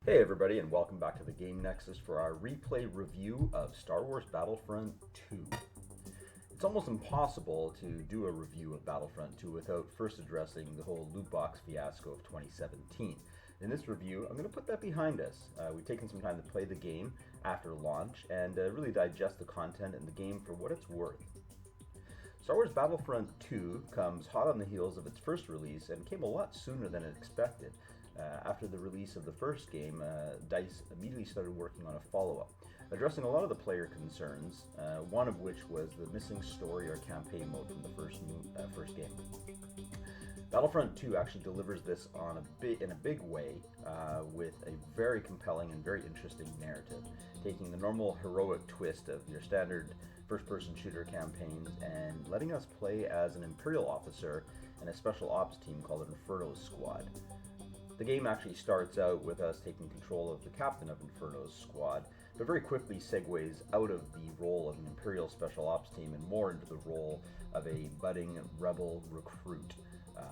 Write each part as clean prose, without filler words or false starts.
Hey everybody, and welcome back to the Game Nexus for our replay review of Star Wars Battlefront 2. It's almost impossible to do a review of Battlefront 2 without first addressing the whole loot box fiasco of 2017. In this review, I'm going to put that behind us. We've taken some time to play the game after launch and really digest the content and the game for what it's worth. Star Wars Battlefront 2 comes hot on the heels of its first release and came a lot sooner than expected. After the release of the first game, DICE immediately started working on a follow-up, addressing a lot of the player concerns, one of which was the missing story or campaign mode from the first game. Battlefront 2 actually delivers this in a big way with a very compelling and very interesting narrative, taking the normal heroic twist of your standard first-person shooter campaigns and letting us play as an Imperial officer in a special ops team called Inferno's Squad. The game actually starts out with us taking control of the captain of Inferno's squad, but very quickly segues out of the role of an Imperial Special Ops team and more into the role of a budding rebel recruit.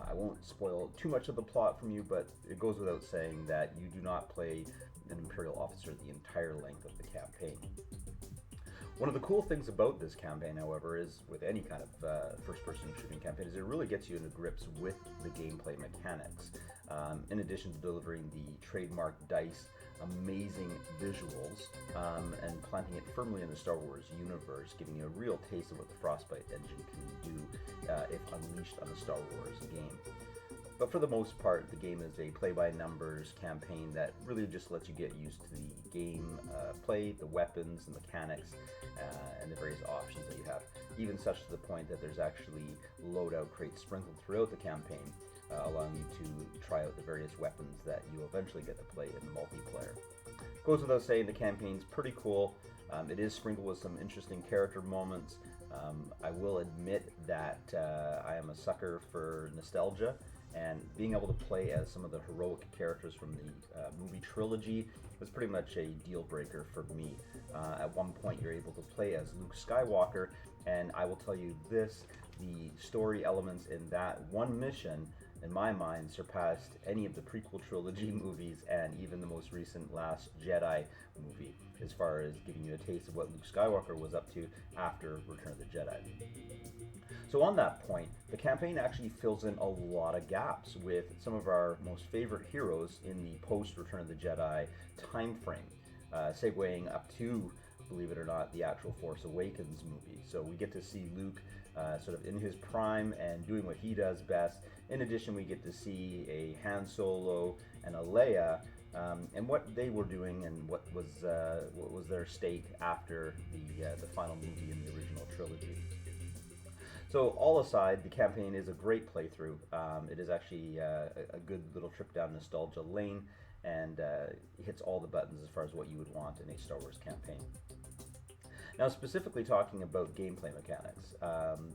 I won't spoil too much of the plot from you, but it goes without saying that you do not play an Imperial officer the entire length of the campaign. One of the cool things about this campaign, however, is with any kind of first-person shooting campaign, is it really gets you into grips with the gameplay mechanics. In addition to delivering the trademark DICE amazing visuals and planting it firmly in the Star Wars universe, giving you a real taste of what the Frostbite engine can do if unleashed on a Star Wars game. But for the most part, the game is a play-by-numbers campaign that really just lets you get used to the game play, the weapons, the mechanics, and the various options that you have. Even such to the point that there's actually loadout crates sprinkled throughout the campaign, allowing you to try out the various weapons that you eventually get to play in multiplayer. Goes without saying, the campaign's pretty cool. It is sprinkled with some interesting character moments. I will admit that I am a sucker for nostalgia, and being able to play as some of the heroic characters from the movie trilogy was pretty much a deal breaker for me. At one point you're able to play as Luke Skywalker, and I will tell you this, the story elements in that one mission, in my mind, surpassed any of the prequel trilogy movies and even the most recent Last Jedi movie, as far as giving you a taste of what Luke Skywalker was up to after Return of the Jedi. So on that point, the campaign actually fills in a lot of gaps with some of our most favorite heroes in the post-Return of the Jedi time frame, segueing up to, believe it or not, the actual Force Awakens movie. So we get to see Luke sort of in his prime and doing what he does best. In addition, we get to see a Han Solo and a Leia and what they were doing and what was their state after the final movie in the original trilogy. So all aside, the campaign is a great playthrough. It is actually a good little trip down nostalgia lane, and hits all the buttons as far as what you would want in a Star Wars campaign. Now, specifically talking about gameplay mechanics,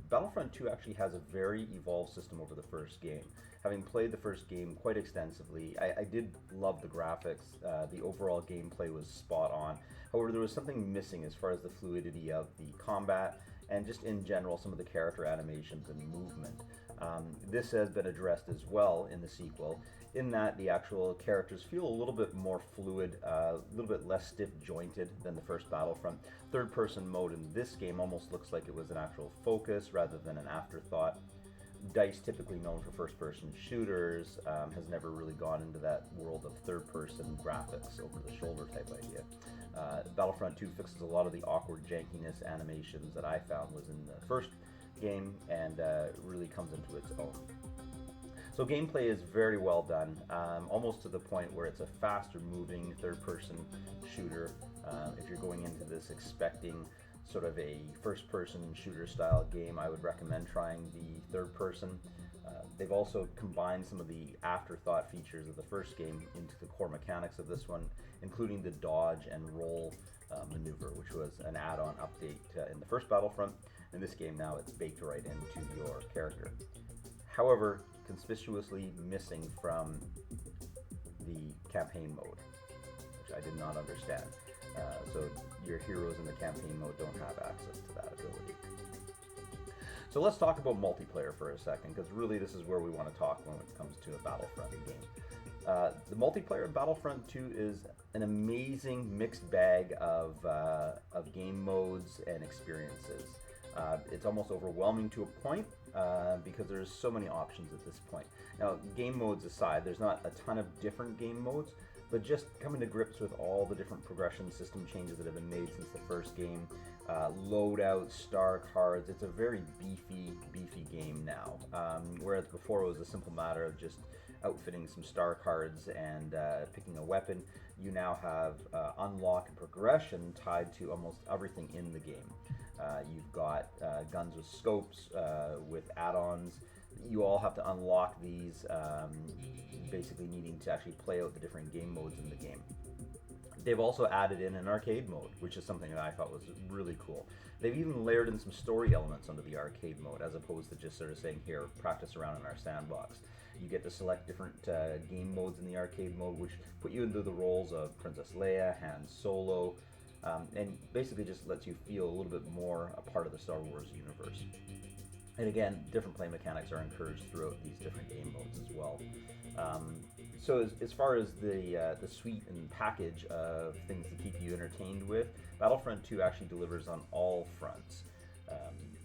Battlefront 2 actually has a very evolved system over the first game. Having played the first game quite extensively, I did love the graphics. The overall gameplay was spot on. However, there was something missing as far as the fluidity of the combat and just in general some of the character animations and movement. This has been addressed as well in the sequel, in that the actual characters feel a little bit more fluid, a little bit less stiff-jointed than the first Battlefront. Third-person mode in this game almost looks like it was an actual focus rather than an afterthought. DICE, typically known for first-person shooters, has never really gone into that world of third-person graphics, over-the-shoulder type idea. Battlefront 2 fixes a lot of the awkward jankiness animations that I found was in the first game, and really comes into its own. So gameplay is very well done, almost to the point where it's a faster-moving third-person shooter. If you're going into this expecting sort of a first-person shooter style game, I would recommend trying the third person. They've also combined some of the afterthought features of the first game into the core mechanics of this one, including the dodge and roll maneuver, which was an add-on update in the first Battlefront. In this game now it's baked right into your character. However, conspicuously missing from the campaign mode, which I did not understand. So your heroes in the campaign mode don't have access to that ability. So let's talk about multiplayer for a second, because really this is where we want to talk when it comes to a Battlefront game. The multiplayer of Battlefront 2 is an amazing mixed bag of game modes and experiences. It's almost overwhelming to a point because there's so many options at this point. Now, game modes aside, there's not a ton of different game modes, but just coming to grips with all the different progression system changes that have been made since the first game, loadout, star cards, it's a very beefy game now. Whereas before it was a simple matter of just outfitting some star cards and picking a weapon, you now have unlock and progression tied to almost everything in the game. You've got guns with scopes, with add-ons. You all have to unlock these, basically needing to actually play out the different game modes in the game. They've also added in an arcade mode, which is something that I thought was really cool. They've even layered in some story elements onto the arcade mode, as opposed to just sort of saying, here, practice around in our sandbox. You get to select different game modes in the arcade mode, which put you into the roles of Princess Leia, Han Solo, and basically just lets you feel a little bit more a part of the Star Wars universe. And again, different play mechanics are encouraged throughout these different game modes as well. So as far as the suite and package of things to keep you entertained with, Battlefront 2 actually delivers on all fronts.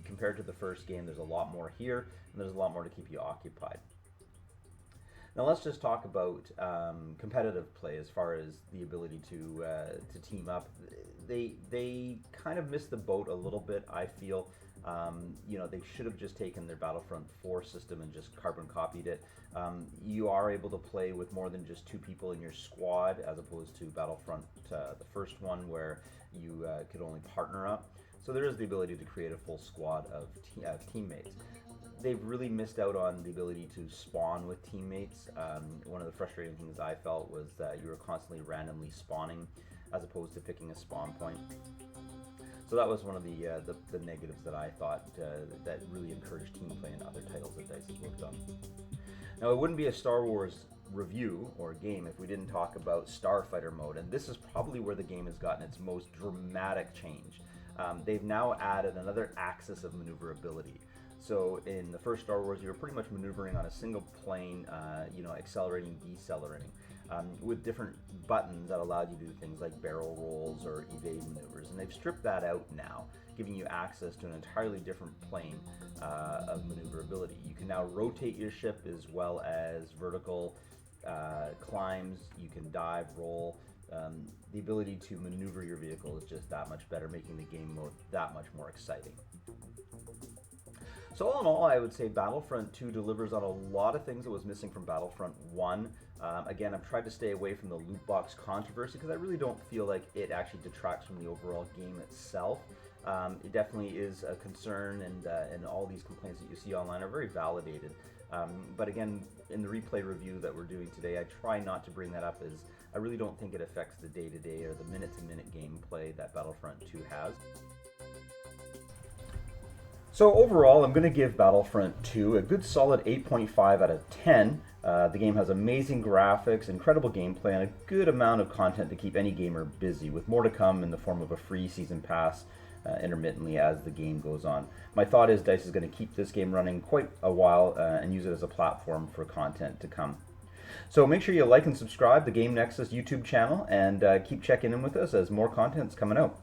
Compared to the first game, there's a lot more here, and there's a lot more to keep you occupied. Now let's just talk about competitive play as far as the ability to team up. They kind of missed the boat a little bit, I feel. They should have just taken their Battlefront 4 system and just carbon copied it. You are able to play with more than just 2 people in your squad, as opposed to Battlefront, the first one, where you could only partner up. So there is the ability to create a full squad of teammates. They've really missed out on the ability to spawn with teammates. One of the frustrating things I felt was that you were constantly randomly spawning, as opposed to picking a spawn point. So that was one of the negatives that I thought that really encouraged team play in other titles that DICE has worked on. Now, it wouldn't be a Star Wars review or game if we didn't talk about Starfighter mode, and this is probably where the game has gotten its most dramatic change. They've now added another axis of maneuverability. So in the first Star Wars, you were pretty much maneuvering on a single plane, accelerating, decelerating, with different buttons that allowed you to do things like barrel rolls or evade maneuvers. And they've stripped that out now, giving you access to an entirely different plane of maneuverability. You can now rotate your ship as well as vertical climbs. You can dive, roll. The ability to maneuver your vehicle is just that much better, making the game mode that much more exciting. So all in all, I would say Battlefront 2 delivers on a lot of things that was missing from Battlefront 1. Again, I've tried to stay away from the loot box controversy because I really don't feel like it actually detracts from the overall game itself. It definitely is a concern, and all these complaints that you see online are very validated. But again, in the replay review that we're doing today, I try not to bring that up, as I really don't think it affects the day-to-day or the minute-to-minute gameplay that Battlefront 2 has. So overall, I'm going to give Battlefront 2 a good solid 8.5 out of 10. The game has amazing graphics, incredible gameplay, and a good amount of content to keep any gamer busy, with more to come in the form of a free season pass intermittently as the game goes on. My thought is DICE is going to keep this game running quite a while and use it as a platform for content to come. So make sure you like and subscribe to the Game Nexus YouTube channel, and keep checking in with us as more content's coming out.